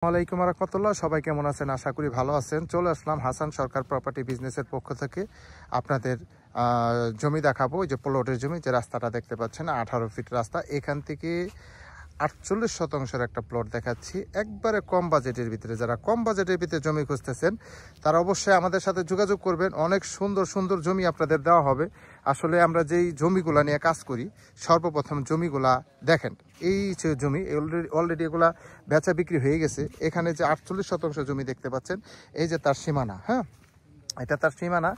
ওয়ালাইকুম রাহমাতুল্লাহ। সবাই কেমন আছেন? আশা করি ভালো আছেন। চলে আসলাম হাসান সরকার প্রপার্টি বিজনেসের পক্ষ থেকে আপনাদের জমি দেখাবো। যে প্লটের জমি, যে রাস্তাটা দেখতে পাচ্ছেন 18 ফিট রাস্তা, এখান থেকে 48 শতাংশের একটা প্লট দেখাচ্ছি একবারে কম বাজেটের ভিতরে। যারা কম বাজেটের ভিতরে জমি খুঁজতেছেন তারা অবশ্যই আমাদের সাথে যোগাযোগ করবেন। অনেক সুন্দর সুন্দর জমি আপনাদের দেওয়া হবে। আসলে আমরা যেই জমিগুলা নিয়ে কাজ করি, সর্বপ্রথম জমিগুলা দেখেন, এই যে জমি অলরেডি এগুলা বেচা বিক্রি হয়ে গেছে। এখানে যে 48 শতাংশ জমি দেখতে পাচ্ছেন, এই যে তার সীমানা, হ্যাঁ এটা তার সীমানা।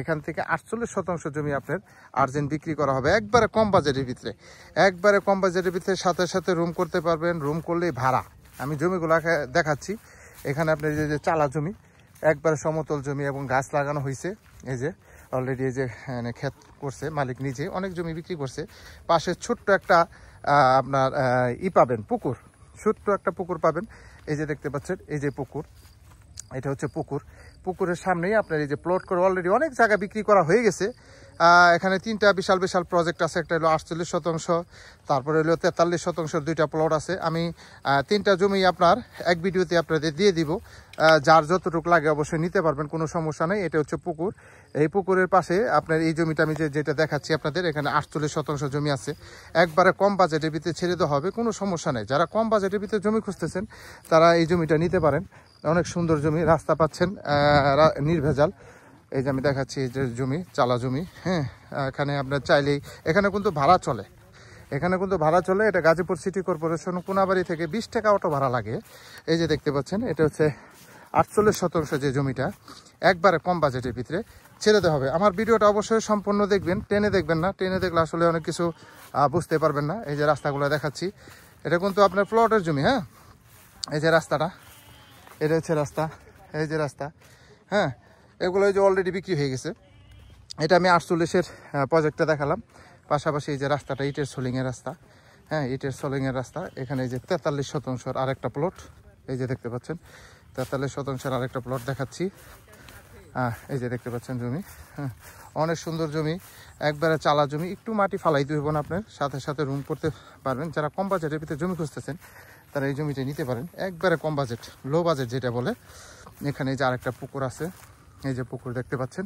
এখান থেকে 48 শতাংশ জমি আপনার আর্জেন্ট বিক্রি করা হবে একবারে কম বাজেটের ভিতরে। একবারে কম বাজেটের ভিতরে সাথে সাথে রুম করতে পারবেন। রুম করলেই ভাড়া। আমি জমিগুলোকে দেখাচ্ছি। এখানে আপনার যে চালা জমি, একবারে সমতল জমি এবং গাছ লাগানো হয়েছে। এই যে অলরেডি এই যে ক্ষেত করছে মালিক নিজে, অনেক জমি বিক্রি করছে। পাশে ছোট্ট একটা আপনার পাবেন, পুকুর, ছোট্ট একটা পুকুর পাবেন। এই যে দেখতে পাচ্ছেন, এই যে পুকুর, এটা হচ্ছে পুকুর। পুকুরের সামনেই আপনার এই যে প্লট করে অলরেডি অনেক জায়গা বিক্রি করা হয়ে গেছে। এখানে তিনটা বিশাল বিশাল প্রজেক্ট আছে। একটা হলো 48 শতাংশ, তারপরে হলো 43 শতাংশের দুইটা প্লট আছে। আমি তিনটা জমি আপনার এক ভিডিওতে আপনাদের দিয়ে দিব। যার যতটুকু লাগে অবশ্যই নিতে পারবেন, কোনো সমস্যা নেই। এটা হচ্ছে পুকুর। এই পুকুরের পাশে আপনার এই জমিটা আমি যেটা দেখাচ্ছি আপনাদের, এখানে 48 শতাংশ জমি আছে। একবারে কম বাজেটের ভিতরে ছেড়ে দেওয়া হবে, কোনো সমস্যা নেই। যারা কম বাজেটের ভিতরে জমি খুঁজতেছেন তারা এই জমিটা নিতে পারেন। অনেক সুন্দর জমি, রাস্তা পাচ্ছেন নির্ভেজাল। এই যে আমি দেখাচ্ছি, এই যে জমি, চালা জমি, হ্যাঁ। এখানে আপনার চাইলেই, এখানে কিন্তু ভাড়া চলে, এখানে কিন্তু ভাড়া চলে। এটা গাজীপুর সিটি কর্পোরেশন কোনাবাড়ি থেকে 20 টাকা অটো ভাড়া লাগে। এই যে দেখতে পাচ্ছেন, এটা হচ্ছে 48 শতাংশ যে জমিটা একবারে কম বাজেটের ভিতরে ছেড়ে দেওয়া হবে। আমার ভিডিওটা অবশ্যই সম্পূর্ণ দেখবেন, টেনে দেখবেন না। টেনে দেখলে আসলে অনেক কিছু বুঝতে পারবেন না। এই যে রাস্তাগুলো দেখাচ্ছি, এটা কিন্তু আপনার প্লটের জমি, হ্যাঁ। এই যে রাস্তাটা, এটা হচ্ছে রাস্তা, এই যে রাস্তা, হ্যাঁ। এগুলো যে অলরেডি বিক্রি হয়ে গেছে। এটা আমি 48-এর প্রজেক্টটা দেখালাম। পাশাপাশি এই যে রাস্তাটা ইটের সোলিংয়ের রাস্তা, হ্যাঁ, ইটের সোলিংয়ের রাস্তা। এখানে এই যে 43 শতাংশের আরেকটা প্লট, এই যে দেখতে পাচ্ছেন 43 শতাংশের আরেকটা প্লট দেখাচ্ছি। এই যে দেখতে পাচ্ছেন জমি, হ্যাঁ, অনেক সুন্দর জমি, একবারে চালা জমি। একটু মাটি ফালাইতে হইব না, আপনার সাথে সাথে রুম করতে পারবেন। যারা কম বাজেটের ভিতরে জমি খুঁজতেছেন তারা এই জমিটা নিতে পারেন, একবারে কম বাজেট, লো বাজেট যেটা বলে। এখানে এই যে আরেকটা পুকুর আছে, এই যে পুকুর দেখতে পাচ্ছেন।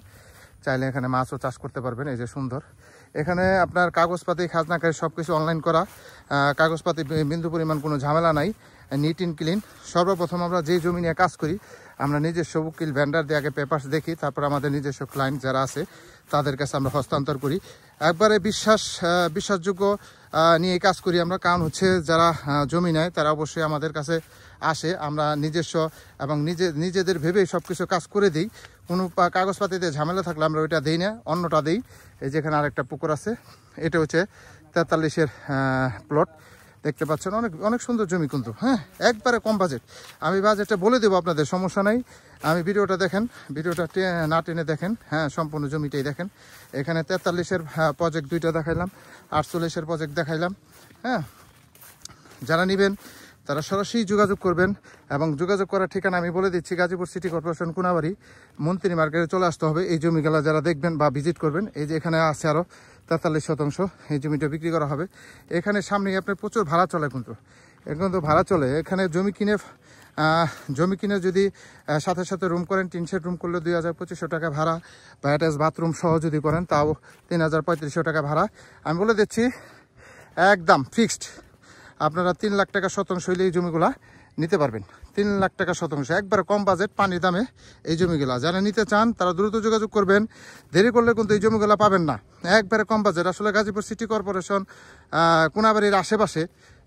চাইলে এখানে মাছও চাষ করতে পারবেন। এই যে সুন্দর, এখানে আপনার কাগজপাতি, খাজনাকারী সব কিছু অনলাইন করা। কাগজপাতি বিন্দু পরিমাণ কোনো ঝামেলা নাই, নিট অ্যান্ড ক্লিন। সর্বপ্রথম আমরা যে জমি নিয়ে কাজ করি, আমরা নিজস্ব উকিল ভেন্ডার দিয়ে আগে পেপারস দেখি, তারপর আমাদের নিজস্ব ক্লায়েন্ট যারা আছে তাদের কাছে আমরা হস্তান্তর করি। একবারে বিশ্বাসযোগ্য নিয়ে কাজ করি আমরা। কারণ হচ্ছে যারা জমি নেয় তারা অবশ্যই আমাদের কাছে আসে। আমরা নিজস্ব এবং নিজেদের ভেবেই সব কিছু কাজ করে দিই। কোনো কাগজপাতিতে ঝামেলা থাকলে আমরা ওইটা দিই না, অন্যটা দিই। এই যেখানে আরেকটা পুকুর আছে, এটা হচ্ছে 43-এর প্লট দেখতে পাচ্ছেন। অনেক অনেক সুন্দর জমি কিন্তু, হ্যাঁ, একবারে কম বাজেট। আমি বাজেটটা বলে দেবো আপনাদের, সমস্যা নাই। আমি ভিডিওটা দেখেন, ভিডিওটা না টেনে দেখেন, হ্যাঁ, সম্পূর্ণ জমিটাই দেখেন। এখানে 43-এর প্রজেক্ট দুইটা দেখাইলাম, 48-এর প্রজেক্ট দেখাইলাম, হ্যাঁ। যারা নেবেন তারা সরাসরি যোগাযোগ করবেন। এবং যোগাযোগ করার ঠিকানা আমি বলে দিচ্ছি, গাজীপুর সিটি কর্পোরেশন কোনাবাড়ি মন্ত্রী মার্কেটে চলে আসতে হবে। এই জমিগুলো যারা দেখবেন বা ভিজিট করবেন, এই যে এখানে আছে আরও 43 শতাংশ, এই জমিটা বিক্রি করা হবে। এখানে সামনেই আপনার প্রচুর ভাড়া চলে, কিন্তু এখন তো ভাড়া চলে। এখানে জমি কিনে যদি সাথে সাথে রুম করেন, 3 সেট রুম করলে 2200 টাকা ভাড়া, বা অ্যাটাচ বাথরুম সহ যদি করেন তাও 3500 টাকা ভাড়া। আমি বলে দিচ্ছি একদম ফিক্সড, আপনারা 3 লাখ টাকা শতাংশ হইলে এই জমিগুলা নিতে পারবেন। 3 লাখ টাকা শতাংশ, একবারে কম বাজেট, পানির দামে এই জমিগুলা। যারা নিতে চান তারা দ্রুত যোগাযোগ করবেন। দেরি করলে কিন্তু এই জমিগুলা পাবেন না, একবারে কম বাজেট। আসলে গাজীপুর সিটি কর্পোরেশন কোনাবাড়ির আশেপাশে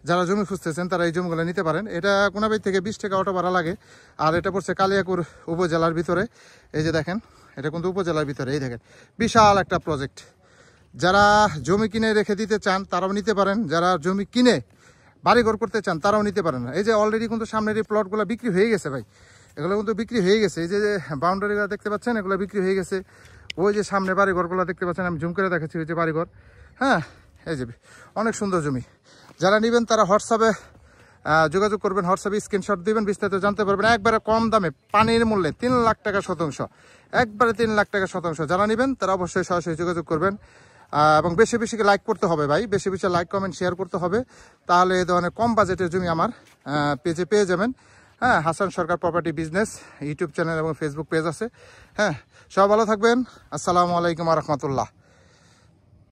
যারা জমি খুঁজতেছেন তারা এই জমিগুলো নিতে পারেন। এটা কোনাবাড়ি থেকে 20 টাকা অটো ভাড়া লাগে। আর এটা পড়ছে কালিয়াকুর উপজেলার ভিতরে। এই যে দেখেন, এটা কিন্তু উপজেলার ভিতরে। এই দেখেন বিশাল একটা প্রজেক্ট। যারা জমি কিনে রেখে দিতে চান তারাও নিতে পারেন, যারা জমি কিনে বাড়িঘর করতে চান তারাও নিতে পারেন। এই যে অলরেডি কিন্তু সামনের এই প্লটগুলো বিক্রি হয়ে গেছে ভাই, এগুলো কিন্তু বিক্রি হয়ে গেছে। এই যে বাউন্ডারিগুলো দেখতে পাচ্ছেন, এগুলো বিক্রি হয়ে গেছে। ওই যে সামনে বাড়িঘরগুলো দেখতে পাচ্ছেন, আমি জুম করে দেখাচ্ছি, ওই যে বাড়িঘর, হ্যাঁ। এই যে অনেক সুন্দর জমি। যারা নেবেন তারা হোয়াটসঅ্যাপে যোগাযোগ করবেন, হোয়াটসঅ্যাপে স্ক্রিনশট দিবেন, বিস্তারিত জানতে পারবেন। একবারে কম দামে পানির মূল্যে 3 লাখ টাকা শতাংশ, একবারে 3 লাখ টাকা শতাংশ। যারা নেবেন তারা অবশ্যই সরাসরি যোগাযোগ করবেন। এবং বেশি বেশি লাইক করতে হবে ভাই, বেশি বেশি লাইক কমেন্ট শেয়ার করতে হবে। তাহলে এই ধরনের কম বাজেটের জমি আমার পেজে পেয়ে যাবেন। হ্যাঁ, হাসান সরকার প্রপার্টি বিজনেস ইউটিউব চ্যানেল এবং ফেসবুক পেজ আছে। হ্যাঁ, সবাই ভালো থাকবেন। আসসালামু আলাইকুম রহমতুল্লাহ।